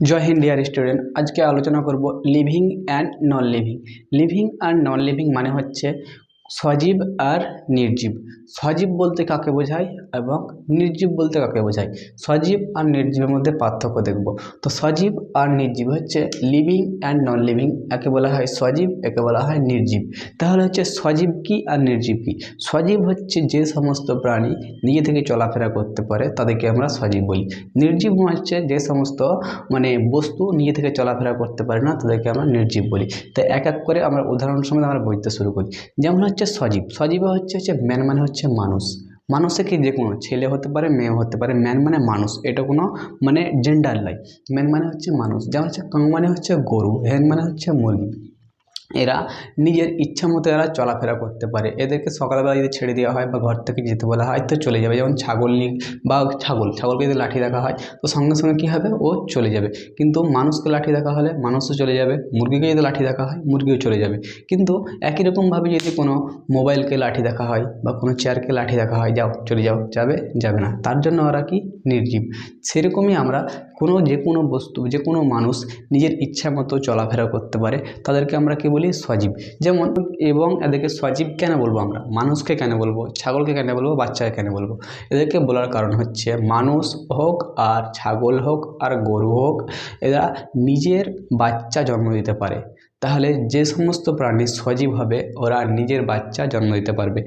जय Hind dear student. आज के आलोचना करब living and none living. Living and none living माने होच्छे सजीव और निर्जीव। सजीव बोलते काके बोझाय एवं निर्जीव बोलते काके बोझाय। सजीव और निर्जीवेर मध्य पार्थक्य देखब। तो सजीव और निर्जीव होच्छे लिविंग एंड नन लिविंग। एके बला हय सजीव, एके बला हय निर्जीव। ताहले होच्छे सजीव की और निर्जीव की। सजीव होच्छे जे समस्त प्राणी निजे थेके चलाफेरा करते पारे तादेरके आमरा सजीव बोली। निर्जीव होच्छे जे समस्त माने बस्तु निजे थेके चलाफेरा करते पारे ना तादेरके आमरा निर्जीव बोली। तो एक एक करे आमरा उदाहरण समेत आमरा बोलते शुरू करी। যেমন হচ্ছে সজীব। সজীব হচ্ছে ম্যান মানে হচ্ছে মানুষ। মানুষে কি যে কোনো ছেলে হতে পারে, মেয়ে হতে পারে। ম্যান মানে মানুষ, এটা কোনো মানে জেন্ডার নয়। ম্যান মানে হচ্ছে মানুষ। যেমন হচ্ছে কাউ মানে হচ্ছে গরু, হ্যান মানে হচ্ছে মুরগি। এরা নিজের ইচ্ছা মতো এরা চলাফেরা করতে পারে। এদেরকে সকালবেলা যদি ছেড়ে দেওয়া হয় বা ঘর থেকে যেতে বলা হয় তো চলে যাবে। যেমন ছাগল বা ছাগলকে যদি লাঠি দেখা হয় তো সঙ্গে সঙ্গে কী হবে, ও চলে যাবে। কিন্তু মানুষকে লাঠি দেখা হলে মানুষও চলে যাবে। মুরগিকে যদি লাঠি দেখা হয় মুরগিও চলে যাবে। কিন্তু একই রকমভাবে যদি কোনো মোবাইলকে লাঠি দেখা হয় বা কোনো চেয়ারকে লাঠি দেখা হয়, যাও চলে যাও, যাবে না, তার জন্য ওরা কি নির্জীব। সেরকমই আমরা যে কোনো বস্তু, যে কোনো মানুষ নিজের ইচ্ছা মতো চলাফেরা করতে পারে তাদেরকে আমরা কি বলি, সজীব। যেমন এবং এদেরকে সজীব কেন বলবো, আমরা মানুষকে কেন বলবো, ছাগলকে কেন বলবো, বাচ্চাকে কেন বলবো? এদেরকে বলার কারণ হচ্ছে মানুষ হোক আর ছাগল হোক আর গরু হোক, এরা নিজের বাচ্চা জন্ম দিতে পারে। তাহলে যে সমস্ত প্রাণী সজীব হবে ওরা নিজের বাচ্চা জন্ম দিতে পারবে।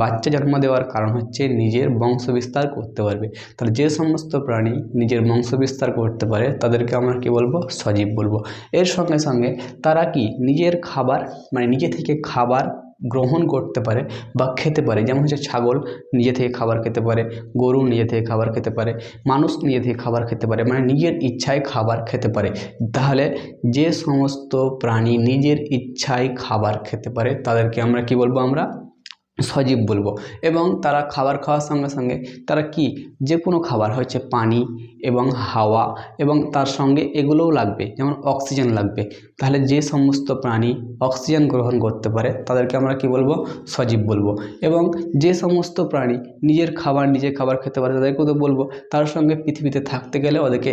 বাচ্চা জন্ম দেওয়ার কারণ হচ্ছে নিজের বংশ বিস্তার করতে পারবে। তাহলে যে সমস্ত প্রাণী নিজের বংশ বিস্তার করতে পারে তাদেরকে আমরা কি বলবো, সজীব বলবো। এর সঙ্গে সঙ্গে তারা কি নিজের খাবার মানে নিজে থেকে খাবার গ্রহণ করতে পারে বা খেতে পারে। যেমন হচ্ছে ছাগল নিজে থেকে খাবার খেতে পারে, গরু নিজে থেকে খাবার খেতে পারে, মানুষ নিজে থেকে খাবার খেতে পারে, মানে নিজের ইচ্ছায় খাবার খেতে পারে। তাহলে যে সমস্ত প্রাণী নিজের ইচ্ছায় খাবার খেতে পারে তাদেরকে আমরা কি বলবো, আমরা সজীব বলবো। এবং তারা খাবার খাওয়ার সঙ্গে সঙ্গে তারা কি যে কোনো খাবার হচ্ছে পানি এবং হাওয়া এবং তার সঙ্গে এগুলোও লাগবে, যেমন অক্সিজেন লাগবে। তাহলে যে সমস্ত প্রাণী অক্সিজেন গ্রহণ করতে পারে তাদেরকে আমরা কি বলবো, সজীব বলবো। এবং যে সমস্ত প্রাণী নিজে খাবার খেতে পারে তাদেরকেও তো বলবো। তার সঙ্গে পৃথিবীতে থাকতে গেলে ওদেরকে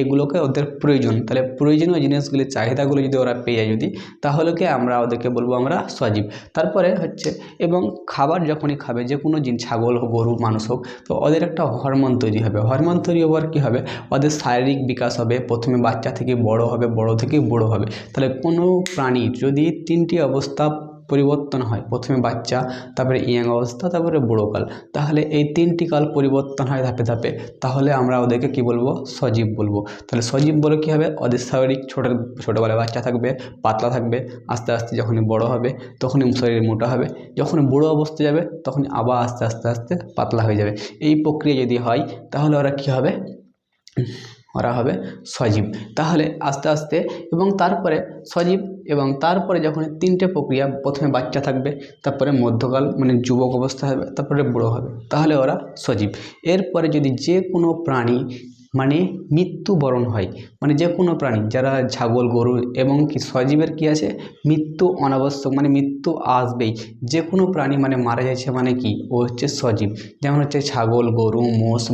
এগুলোকে ওদের প্রয়োজন। তাহলে প্রয়োজনীয় জিনিসগুলির চাহিদাগুলো যদি ওরা পেয়ে যায় তাহলে কি আমরা ওদেরকে বলবো আমরা সজীব। তারপরে হচ্ছে এবং খাবার যখনই খাবে, যে কোনো ছাগল হোক, গরু, মানুষ হোক, তো ওদের একটা হরমোন তৈরি হবে। হরমোন তৈরি হওয়ার কী হবে, ওদের শারীরিক বিকাশ হবে। প্রথমে বাচ্চা থেকে বড় হবে, বড় থেকে বুড়ো হবে। তাহলে কোনো প্রাণীর যদি তিনটি অবস্থা পরিবর্তন হয়, প্রথমে বাচ্চা, তারপরে ইয়াং অবস্থা, তারপরে বুড়োকাল, তাহলে এই তিনটি কাল পরিবর্তন হয় ধাপে ধাপে, তাহলে আমরা ওদেরকে কি বলবো, সজীব বলবো। তাহলে সজীব বলে কী হবে, ওদের শারীরিক ছোটোবেলায় বাচ্চা থাকবে, পাতলা থাকবে, আস্তে আস্তে যখনই বড় হবে তখনই শরীর মোটা হবে, যখন বুড়ো অবস্থায় যাবে তখন আবার আস্তে আস্তে আস্তে পাতলা হয়ে যাবে। এই প্রক্রিয়া যদি হয় তাহলে ওরা কী হবে, ওরা হবে সজীব। তাহলে আস্তে আস্তে এবং তারপরে সজীব এবং তারপরে যখন তিনটে প্রক্রিয়া, প্রথমে বাচ্চা থাকবে, তারপরে মধ্যকাল মানে যুবক অবস্থা হবে, তারপরে বুড়ো হবে, তাহলে ওরা সজীব। এরপরে যদি যে কোনো প্রাণী মানে মৃত্যুবরণ হয়, মানে যে কোনো প্রাণী যারা ছাগল, গরু এবং কি সজীবের কি আছে, মৃত্যু অনাবশ্যক, মানে মৃত্যু আসবেই। যে কোনো প্রাণী মানে মারা যাচ্ছে মানে কি, ও হচ্ছে সজীব। যেমন হচ্ছে ছাগল, গরু, মোষ,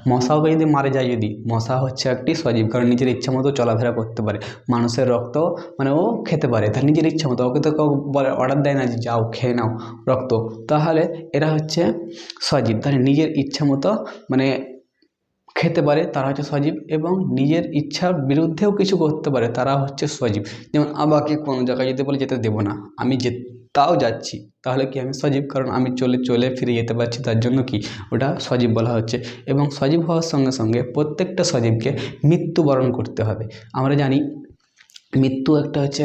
মশাও যদি মারা যায়, যদি মশা হচ্ছে একটি সজীব, কারণ নিজের ইচ্ছা মতো চলাফেরা করতে পারে। মানুষের রক্ত মানে ও খেতে পারে, তার নিজের ইচ্ছা মতো। ওকে তো কেউ বলে, অর্ডার দেয় না যে যাও খেয়ে নাও রক্ত। তাহলে এরা হচ্ছে সজীব। তাহলে নিজের ইচ্ছা মতো মানে খেতে পারে, তারা হচ্ছে সজীব। এবং নিজের ইচ্ছার বিরুদ্ধেও কিছু করতে পারে, তারা হচ্ছে সজীব। যেমন আমাকে কোনো জায়গায় যেতে বলে যেতে দেবো না, আমি তাও যাচ্ছি, তাহলে কি আমি সজীব, কারণ আমি চলে ফিরে যেতে পারছি, তার জন্য কি ওটা সজীব বলা হচ্ছে। এবং সজীব হওয়ার সঙ্গে সঙ্গে প্রত্যেকটা সজীবকে মৃত্যুবরণ করতে হবে। আমরা জানি মৃত্যু একটা হচ্ছে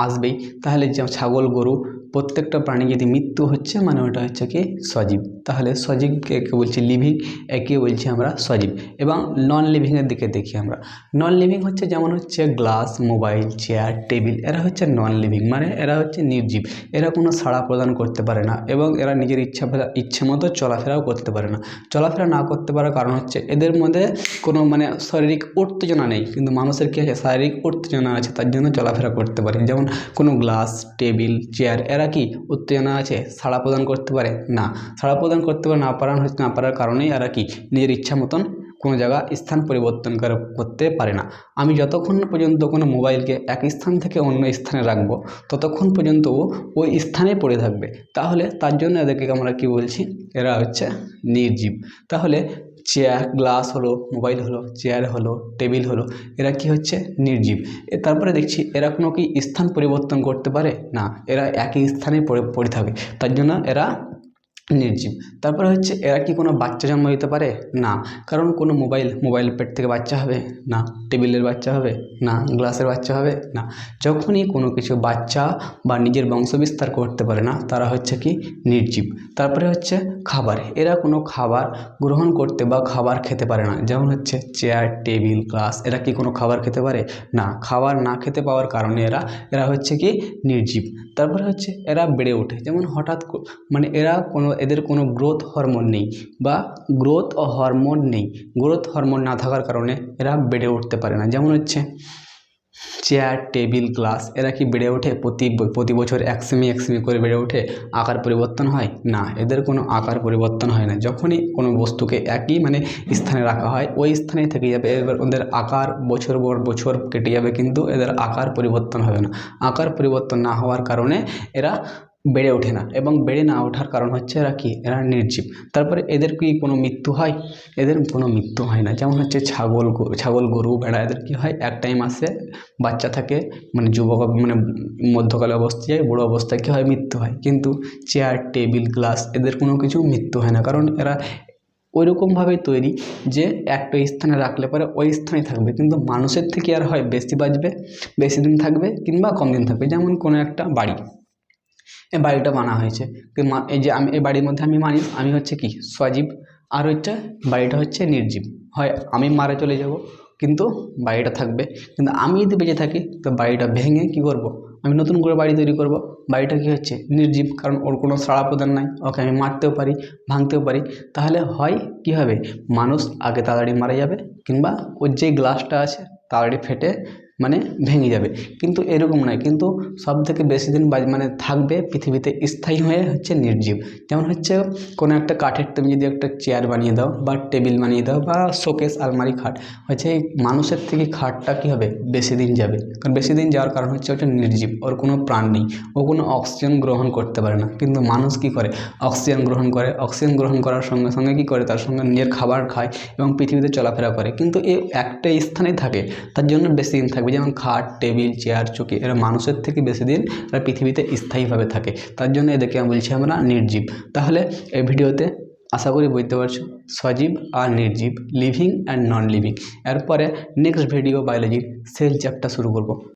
আসবেই। তাহলে যে ছাগল, গরু প্রত্যেকটা প্রাণী যদি মৃত্যু হচ্ছে মানে ওটা হচ্ছে কি সজীব। তাহলে সজীবকে একে বলছি লিভিং, একে বলছি আমরা সজীব। এবং নন লিভিংয়ের দিকে দেখি আমরা। নন লিভিং হচ্ছে যেমন হচ্ছে গ্লাস, মোবাইল, চেয়ার, টেবিল, এরা হচ্ছে নন লিভিং, মানে এরা হচ্ছে নির্জীব। এরা কোনো সাড়া প্রদান করতে পারে না এবং এরা নিজের ইচ্ছে মতো চলাফেরাও করতে পারে না। চলাফেরা না করতে পারার কারণ হচ্ছে এদের মধ্যে কোনো মানে শারীরিক উত্তেজনা নেই, কিন্তু মানুষের কী আছে, শারীরিক উত্তেজনা আছে, তার জন্য চলাফেরা করতে পারে। যেমন কোনো গ্লাস, টেবিল, চেয়ার, এরা কি উত্তেজনা আছে, সাড়া প্রদান করতে পারে না। সাড়া প্রদান করতে পারে না পারার কারণেই এরা কি নিজের ইচ্ছা মতন কোনো জায়গা স্থান পরিবর্তন করতে পারে না। আমি যতক্ষণ না পর্যন্ত কোনো মোবাইলকে এক স্থান থেকে অন্য স্থানে রাখবো ততক্ষণ পর্যন্ত ও ওই স্থানে পড়ে থাকবে। তাহলে তার জন্য এদেরকে আমরা কি বলছি, এরা হচ্ছে নির্জীব। তাহলে চেয়ার, গ্লাস হলো, মোবাইল হলো, চেয়ার হলো, টেবিল হলো, এরা কি হচ্ছে নির্জীব। তারপরে দেখছি এরা কোনো কি স্থান পরিবর্তন করতে পারে না, এরা একই স্থানে পড়ে থাকে, তার জন্য এরা নির্জীব। তারপরে হচ্ছে এরা কি কোনো বাচ্চা জন্ম দিতে পারে না, কারণ কোনো মোবাইল পেট থেকে বাচ্চা হবে না, টেবিলের বাচ্চা হবে না, গ্লাসের বাচ্চা হবে না। যখনই কোনো কিছু বাচ্চা বা নিজের বংশবিস্তার করতে পারে না তারা হচ্ছে কি নির্জীব। তারপরে হচ্ছে খাবার, এরা কোনো খাবার গ্রহণ করতে বা খাবার খেতে পারে না, যেমন হচ্ছে চেয়ার, টেবিল, গ্লাস, এরা কি কোনো খাবার খেতে পারে না, খাবার না খেতে পাওয়ার কারণে এরা হচ্ছে কি নির্জীব। তারপরে হচ্ছে এরা বেড়ে ওঠে, যেমন হঠাৎ মানে এদের কোনো গ্রোথ হরমোন নেই বা গ্রোথ হরমোন নেই, গ্রোথ হরমোন না থাকার কারণে এরা বেড়ে উঠতে পারে না। যেমন হচ্ছে চেয়ার, টেবিল, গ্লাস, এরা কি বেড়ে ওঠে প্রতি বছর 1 সেমি করে বেড়ে ওঠে, আকার পরিবর্তন হয় না, এদের কোনো আকার পরিবর্তন হয় না। যখনই কোনো বস্তুকে একই স্থানে রাখা হয় ওই স্থানেই থেকে যাবে, এবার ওদের আকার বছর পর বছর কেটে যাবে কিন্তু এদের আকার পরিবর্তন হবে না। আকার পরিবর্তন না হওয়ার কারণে এরা বেড়ে ওঠে না, এবং বেড়ে না ওঠার কারণ হচ্ছে এরা নির্জীব। তারপরে এদের কি কোনো মৃত্যু হয়, এদের কোনো মৃত্যু হয় না। যেমন হচ্ছে ছাগল, গরু, ভেড়া, এদের কি হয় এক টাইম আসে বাচ্চা থাকে, যুবক মধ্যকালে অবস্থায়, বুড়ো অবস্থায় কি হয় মৃত্যু হয়, কিন্তু চেয়ার, টেবিল, গ্লাস এদের কোনো কিছু মৃত্যু হয় না, কারণ এরা ওইরকমভাবে তৈরি যে একটা স্থানে রাখলে পরে ওই স্থানেই থাকবে। কিন্তু মানুষের থেকে আর হয় বেশি বাঁচবে, বেশি দিন থাকবে কিংবা কম দিন থাকবে। যেমন কোনো একটা বাড়ি, এই বাড়িটা বানা হয়েছে, এই যে আমি এই বাড়ির মধ্যে আমি হচ্ছে কি সজীব, আর হচ্ছে বাড়িটা হচ্ছে নির্জীব। হয় আমি মারা চলে যাব কিন্তু বাড়িটা থাকবে, কিন্তু আমি যদি বেঁচে থাকি তো বাড়িটা ভেঙে কি করব, আমি নতুন করে বাড়ি তৈরি করব। বাড়িটা কি হচ্ছে নির্জীব, কারণ ওর কোনো সাড়া প্রদান নাই, ওকে আমি মারতেও পারি, ভাঙতেও পারি। তাহলে হয় কি হবে, মানুষ আগে তাড়াতাড়ি মারা যাবে, কিংবা ওর যে গ্লাসটা আছে তাড়াতাড়ি ফেটে ভেঙে যাবে। কিন্তু এরকম নয়, কিন্তু সব থেকে বেশি দিন থাকবে পৃথিবীতে স্থায়ী হয়ে হচ্ছে নির্জীব। যেমন হচ্ছে কোনো একটা কাঠের তুমি যদি একটা চেয়ার বানিয়ে দাও বা টেবিল বানিয়ে দাও বা শোকেস, আলমারি, খাট, হচ্ছে মানুষের থেকে খাটটা কী হবে বেশি দিন যাবে, কারণ বেশি দিন যাওয়ার কারণ হচ্ছে ওটা নির্জীব, ওর কোনো প্রাণ নেই, ও কোনো অক্সিজেন গ্রহণ করতে পারে না। কিন্তু মানুষ কি করে, অক্সিজেন গ্রহণ করে, অক্সিজেন গ্রহণ করার সঙ্গে সঙ্গে কী করে, তার সঙ্গে নিজের খাবার খায় এবং পৃথিবীতে চলাফেরা করে, কিন্তু এ একটা স্থানেই থাকে, তার জন্য বেশি দিন থাকবে। যেমন খাট, টেবিল, চেয়ার, চৌকি, এরা মানুষের থেকে বেশি দিন এরা পৃথিবীতে স্থায়ীভাবে থাকে, তার জন্য এদেরকে বলছি আমরা নির্জীব। তাহলে এই ভিডিওতে আশা করি বুঝতে পারছো সজীব আর নির্জীব, লিভিং অ্যান্ড নন লিভিং। এরপরে নেক্সট ভিডিও বায়োলজির সেল চ্যাপ্টার শুরু করব।